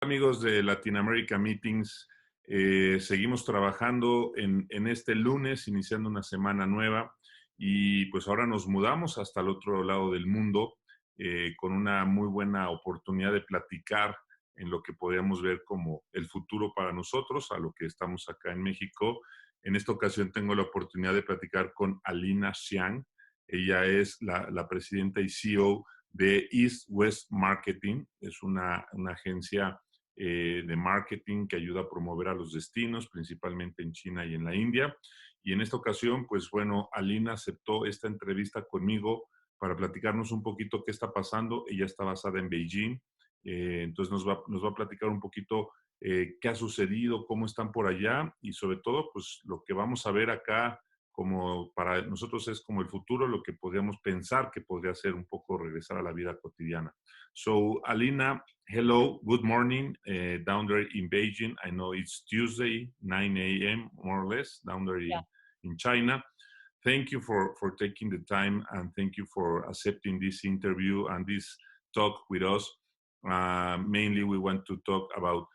amigos de Latin America Meetings. Seguimos trabajando en este lunes, iniciando una semana nueva y pues ahora nos mudamos hasta el otro lado del mundo con una muy buena oportunidad de platicar en lo que podríamos ver como el futuro para nosotros, a lo que estamos acá en México. En esta ocasión tengo la oportunidad de platicar con Alina Xiang. Ella es la presidenta y CEO de East West Marketing. Es una agencia de marketing que ayuda a promover a los destinos, principalmente en China y en la India. Y en esta ocasión, pues bueno, Alina aceptó esta entrevista conmigo para platicarnos un poquito qué está pasando. Ella está basada en Beijing, entonces nos va a platicar un poquito qué ha sucedido, cómo están por allá y sobre todo, pues lo que vamos a ver acá como para nosotros es como el futuro, lo que podríamos pensar que podría ser un poco regresar a la vida cotidiana. So, Alina, hello, good morning, down there in Beijing. I know it's Tuesday, 9 a.m. more or less, down there in China. Thank you for taking the time and thank you for accepting this interview and this talk with us. Mainly, we want to talk about,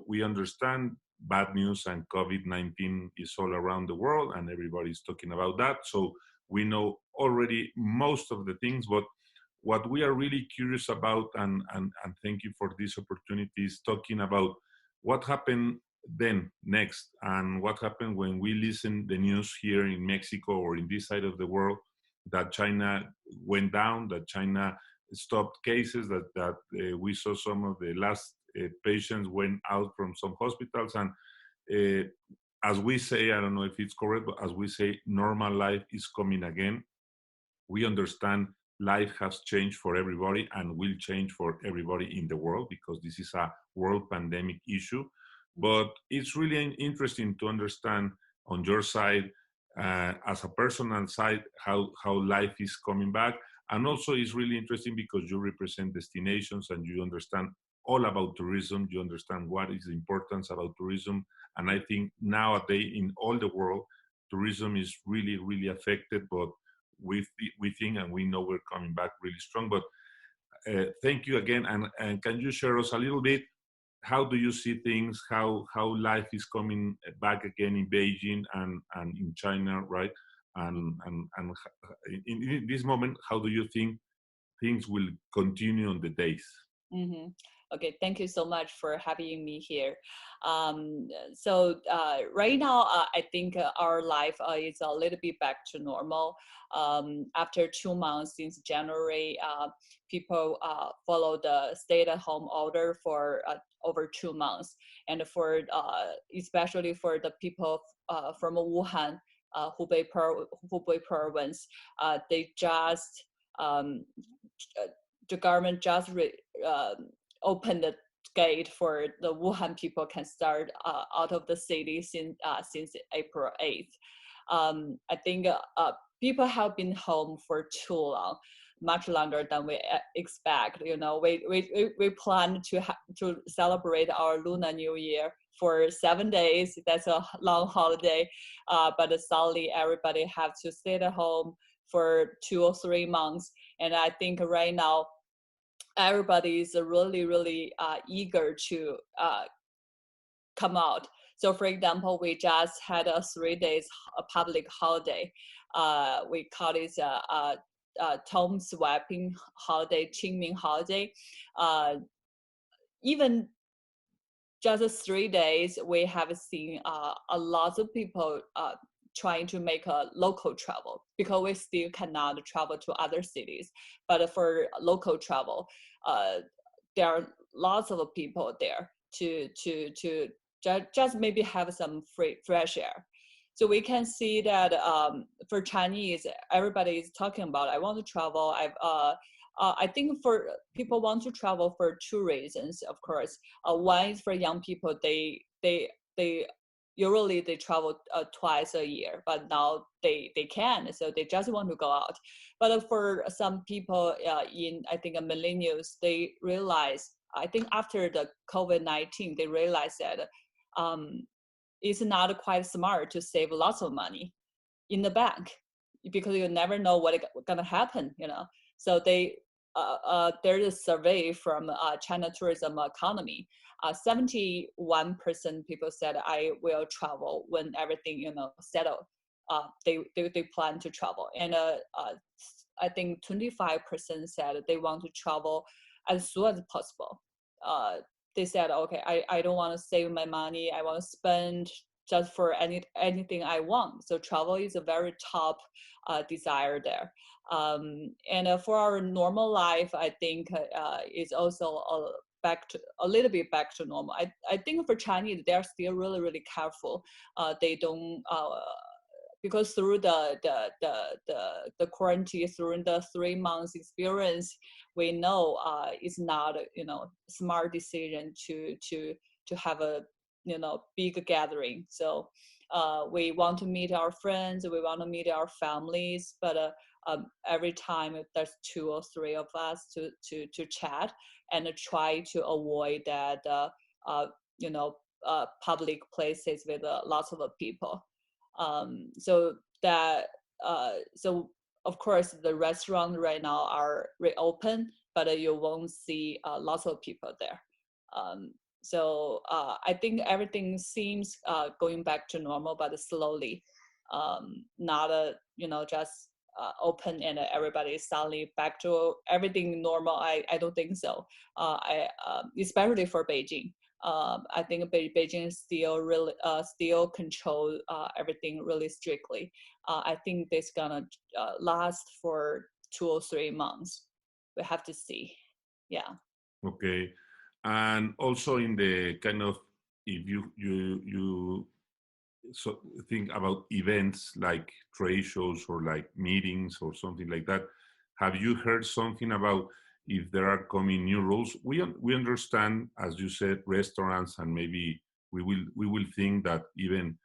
we understand bad news and COVID-19 is all around the world and everybody's talking about that. So we know already most of the things, but what we are really curious about, and thank you for this opportunity, is talking about what happened then next and what happened when we listen the news here in Mexico or in this side of the world that China went down, that China stopped cases, that we saw some of the last patients went out from some hospitals. And as we say, I don't know if it's correct, but as we say, normal life is coming again. We understand life has changed for everybody and will change for everybody in the world because this is a world pandemic issue. But it's really interesting to understand on your side, as a personal side, how life is coming back. And also it's really interesting because you represent destinations and you understand all about tourism. You understand what is the importance about tourism. And I think nowadays in all the world, tourism is really, really affected, but we think and we know we're coming back really strong. But thank you again. And can you share us a little bit, how do you see things, how life is coming back again in Beijing and in China, right? And in this moment, how do you think things will continue on the days? Mm-hmm. Okay, thank you so much for having me here. So right now, I think our life is a little bit back to normal. After 2 months since January, people follow the stay-at-home order for over 2 months, and for especially for the people from Wuhan, Hubei province, they just the government just opened the gate for the Wuhan people can start out of the city since April 8th. I think people have been home for too long, much longer than we expect. We plan to celebrate our Lunar New Year for 7 days. That's a long holiday, but suddenly everybody have to stay at home for 2 or 3 months. And I think right now, everybody is really, really eager to come out. So for example, we just had a 3 days public holiday. We call it tomb sweeping holiday, Qingming holiday. Even just 3 days, we have seen a lot of people trying to make a local travel because we still cannot travel to other cities. But for local travel, there are lots of people there to just maybe have some fresh air. So we can see that for Chinese, everybody is talking about, I want to travel. I think for people want to travel for 2 reasons, of course. One is for young people, they usually they travel twice a year, but now they can, so they just want to go out. But for some people I think millennials, they realize, I think after the COVID-19, they realize that it's not quite smart to save lots of money in the bank because you never know what's gonna happen, So they there's a survey from China Tourism Economy. 71% people said I will travel when everything settled. They plan to travel, and I think 25% said they want to travel as soon as possible. They said, okay, I don't want to save my money. I want to spend just for anything I want. So travel is a very top desire there. And for our normal life, I think is also a little bit back to normal. I think for Chinese, they're still really, really careful. They don't because through the quarantine, through the 3 months experience, we know it's not smart decision to have a big gathering. So we want to meet our friends, we want to meet our families, but every time there's 2 or 3 of us to chat and try to avoid that public places with lots of people. So of course the restaurants right now are reopened, but you won't see lots of people there. So I think everything seems going back to normal, but slowly, not just open and everybody is suddenly back to everything normal. I don't think so. Especially for Beijing. I think Beijing still really still control everything really strictly. I think this gonna last for 2 or 3 months. We have to see. Yeah. Okay. And also in the kind of, if you so think about events like trade shows or like meetings or something like that, have you heard something about if there are coming new rules? We understand, as you said, restaurants, and maybe we will think that even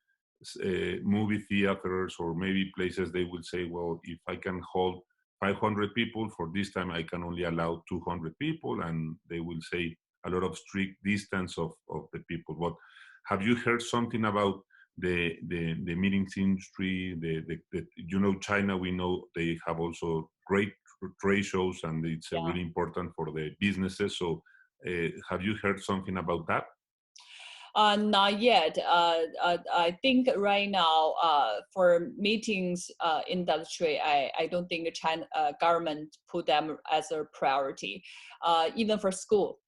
movie theaters or maybe places, they will say, well, if I can hold 500 people for this time, I can only allow 200 people, and they will say a lot of strict distance of the people. But have you heard something about the meetings industry? China, we know they have also great trade shows, and it's really important for the businesses. So have you heard something about that? Not yet. I think right now for meetings industry, I don't think the China government put them as a priority. Even for school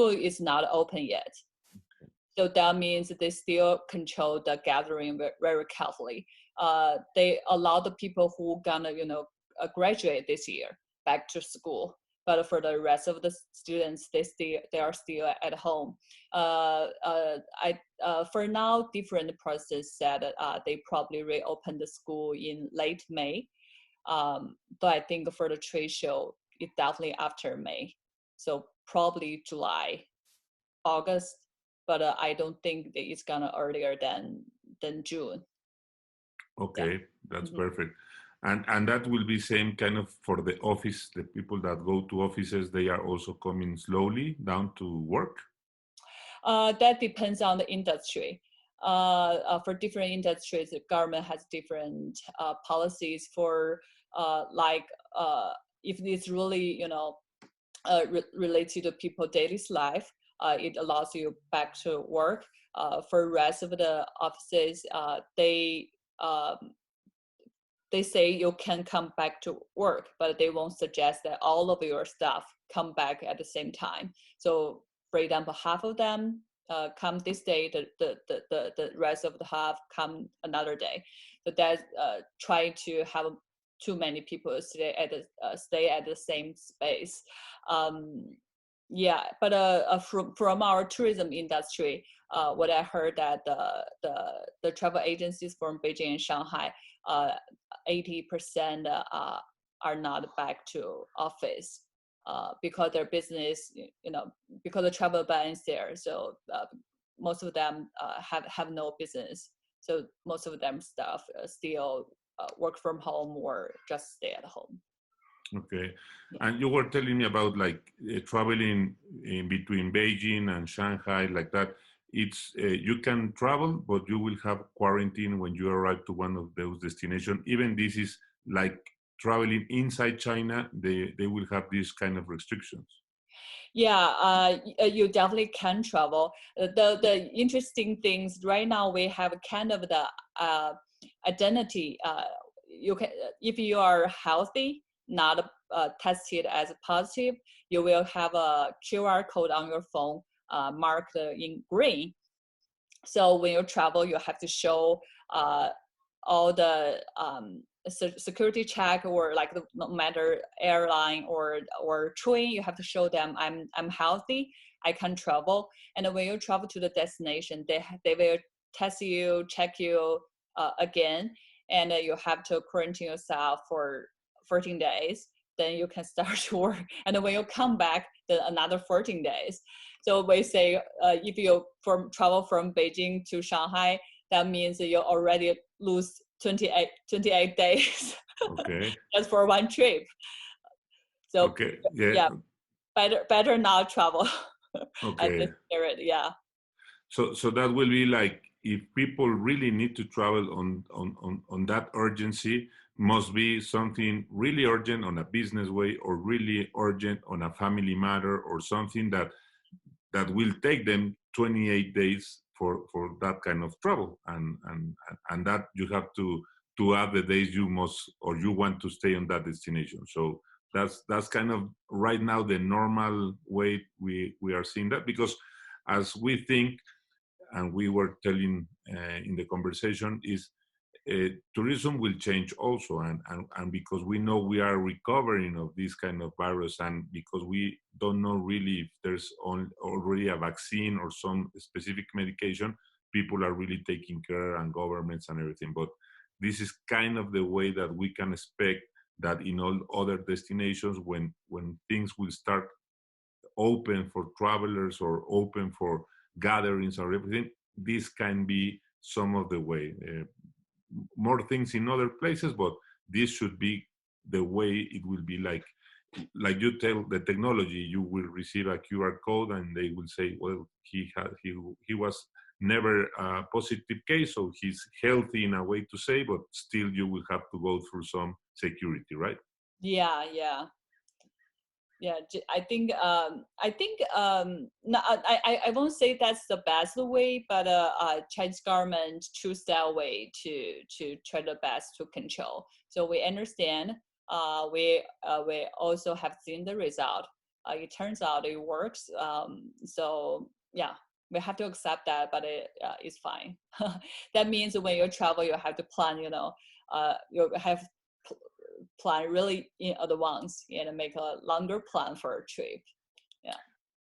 is not open yet. So that means they still control the gathering very carefully. They allow the people who gonna graduate this year back to school, but for the rest of the students, they are still at home. For now, different persons said they probably reopen the school in late May. But I think for the trade show, it definitely after May. So probably July, August, but I don't think that it's gonna earlier than June. Okay, that's perfect. And that will be same kind of for the office. The people that go to offices, they are also coming slowly down to work? That depends on the industry. For different industries, the government has different policies for if it's really related to people's daily life, it allows you back to work. For rest of the offices, they say you can come back to work, but they won't suggest that all of your staff come back at the same time. So, for example, half of them come this day, the rest of the half come another day. So that's trying to have too many people stay at the same space. But from our tourism industry, what I heard that the travel agencies from Beijing and Shanghai, 80% are not back to office because their business, because the travel ban is there. So most of them have no business. So most of them staff still work from home or just stay at home. Okay. And you were telling me about like traveling in between Beijing and Shanghai, like that. It's you can travel, but you will have quarantine when you arrive to one of those destinations. Even this is like traveling inside China, they will have these kind of restrictions. Yeah, you definitely can travel. The interesting things right now, we have kind of the identity. You can, if you are healthy, not tested as positive, you will have a QR code on your phone marked in green. So when you travel, you have to show all the security check, or like no matter airline or train, you have to show them I'm healthy, I can travel. And when you travel to the destination, they will test you, check you again, and you have to quarantine yourself for 14 days. Then you can start to work. And when you come back, then another 14 days. So we say if you travel from Beijing to Shanghai, that means you already lose 28 days Okay. just for one trip. So Okay. Yeah. yeah, better not travel at Okay. this period. Yeah. So that will be like, if people really need to travel on that urgency, must be something really urgent on a business way, or really urgent on a family matter, or something that will take them 28 days for that kind of travel, and that you have to add the days you must or you want to stay on that destination. So that's kind of right now the normal way we are seeing that, because as we think, and we were telling in the conversation, is tourism will change also, and because we know we are recovering of this kind of virus, and because we don't know really if there's already a vaccine or some specific medication, people are really taking care, and governments and everything. But this is kind of the way that we can expect that in all other destinations, when things will start open for travelers or open for gatherings or everything, this can be some of the way. More things in other places, but this should be the way it will be. Like you tell the technology, you will receive a QR code, and they will say, well, he was never a positive case, so he's healthy in a way to say, but still you will have to go through some security, right? Yeah. I think no, I won't say that's the best way, but Chinese government choose that way to try the best to control. So we understand. We also have seen the result. It turns out it works. So yeah, we have to accept that, but it's fine. That means when you travel, you have to plan. You have plan really in advance and make a longer plan for a trip. Yeah.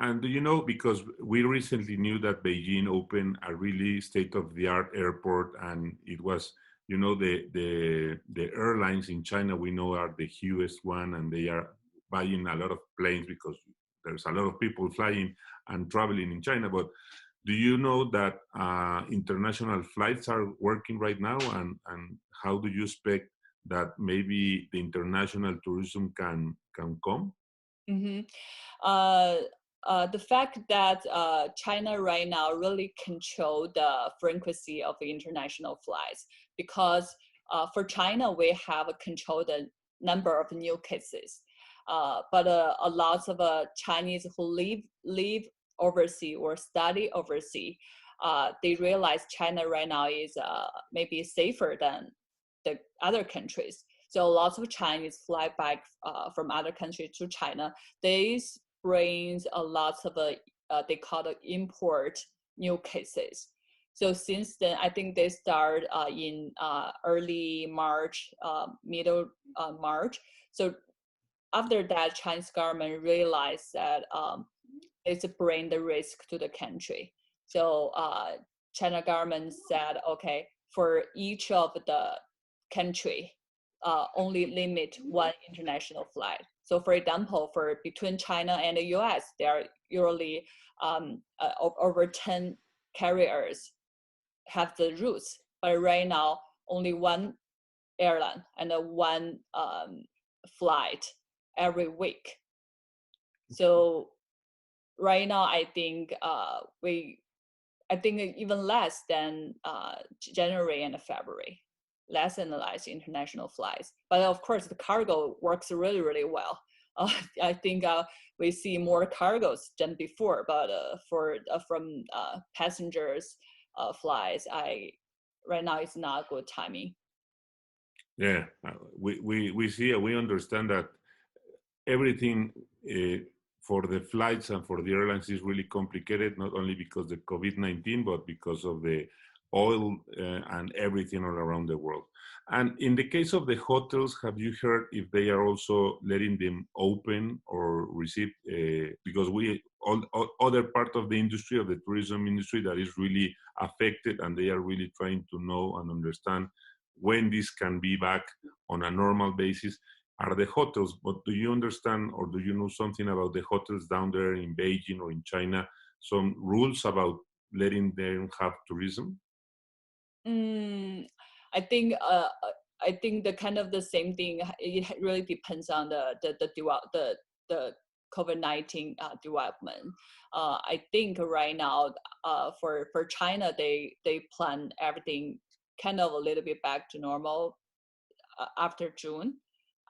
And do you know, because we recently knew that Beijing opened a really state-of-the-art airport, and it was, the airlines in China we know are the hugest one, and they are buying a lot of planes because there's a lot of people flying and traveling in China. But do you know that international flights are working right now, and how do you expect that maybe the international tourism can come? Mm-hmm. The fact that China right now really control the frequency of the international flights, because for China we have controlled the number of new cases, but a lot of Chinese who live overseas or study overseas, they realize China right now is maybe safer than the other countries. So lots of Chinese fly back from other countries to China. This brings a lot of they call it import new cases. So since then, I think they start in early March, middle March. So after that, Chinese government realized that it's bring the risk to the country. So China government said, okay, for each of the country, only limit one international flight. So for example, for between China and the US, there are usually over 10 carriers have the routes, but right now only one airline and one flight every week. So right now, I think I think even less than January and February. less analyzed international flights. But of course, the cargo works really, really well. I think we see more cargos than before, but from passengers flights, right now it's not good timing. Yeah, we see, we understand that everything for the flights and for the airlines is really complicated, not only because of COVID-19, but because of the oil and everything all around the world. And in the case of the hotels, have you heard if they are also letting them open or receive, because all other part of the industry, of the tourism industry, that is really affected, and they are really trying to know and understand when this can be back on a normal basis, are the hotels. But do you understand, or do you know something about the hotels down there in Beijing or in China, some rules about letting them have tourism? I think the kind of the same thing. It really depends on the COVID-19 development. I think right now for China, they plan everything kind of a little bit back to normal after June.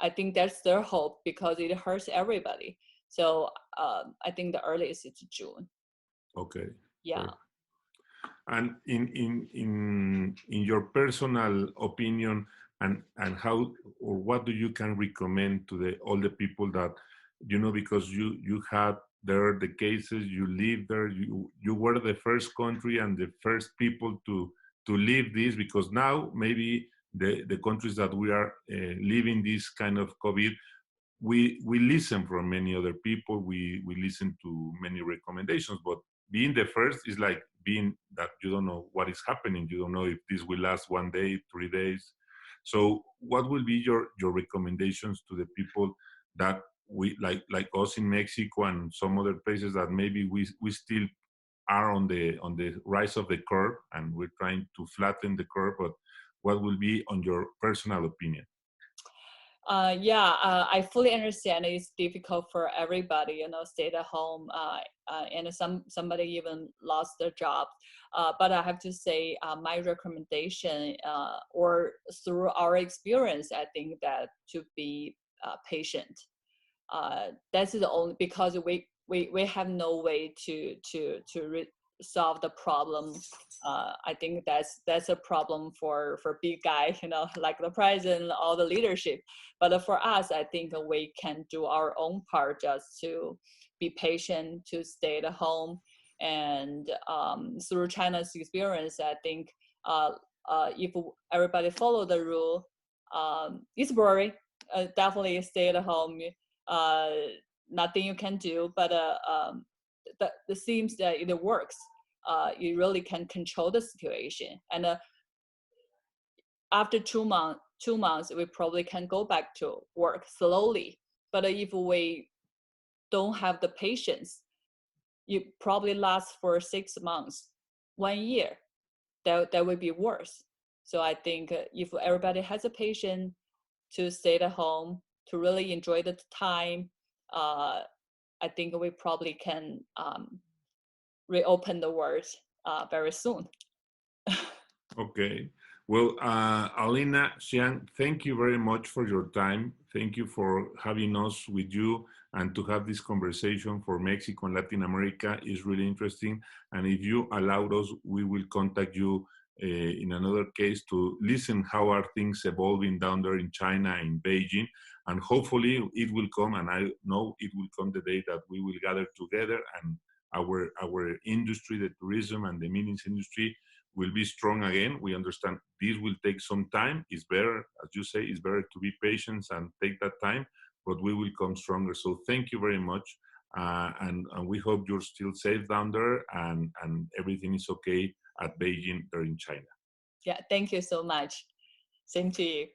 I think that's their hope because it hurts everybody. So I think the earliest is June. Okay. Yeah. Sure. And in your personal opinion, and how or what do you can recommend to all the people that, because you had there the cases, you live there, you were the first country and the first people to live this, because now maybe the countries that we are living this kind of COVID, we listen from many other people, we listen to many recommendations, but being the first is like being that you don't know what is happening, you don't know if this will last 1 day, 3 days. So what will be your recommendations to the people that we like us in Mexico and some other places that maybe we still are on the rise of the curve and we're trying to flatten the curve, but what will be on your personal opinion? I fully understand it's difficult for everybody, stay at home, and somebody even lost their job. But I have to say, my recommendation, or through our experience, I think that to be patient. That's the only, because we have no way to solve the problem. I think that's a problem for big guy, like the president, all the leadership. But for us, I think we can do our own part, just to be patient, to stay at home. And through China's experience, I think if everybody follow the rule, it's boring. Definitely stay at home. Nothing you can do, but it seems that it works. You really can control the situation, and after 2 months, we probably can go back to work slowly. But if we don't have the patience, you probably last for 6 months, 1 year. That would be worse. So I think if everybody has a patience to stay at home, to really enjoy the time, I think we probably can reopen the world very soon. Okay. Well, Alina Xiang, thank you very much for your time. Thank you for having us with you and to have this conversation for Mexico and Latin America is really interesting. And if you allow us, we will contact you in another case to listen how are things evolving down there in China, in Beijing. And hopefully it will come, and I know it will come the day that we will gather together and our industry, the tourism and the meetings industry, will be strong again. We understand this will take some time. It's better, as you say, it's better to be patient and take that time, but we will come stronger. So thank you very much. And we hope you're still safe down there and everything is okay at Beijing or in China. Yeah, thank you so much. Same to you.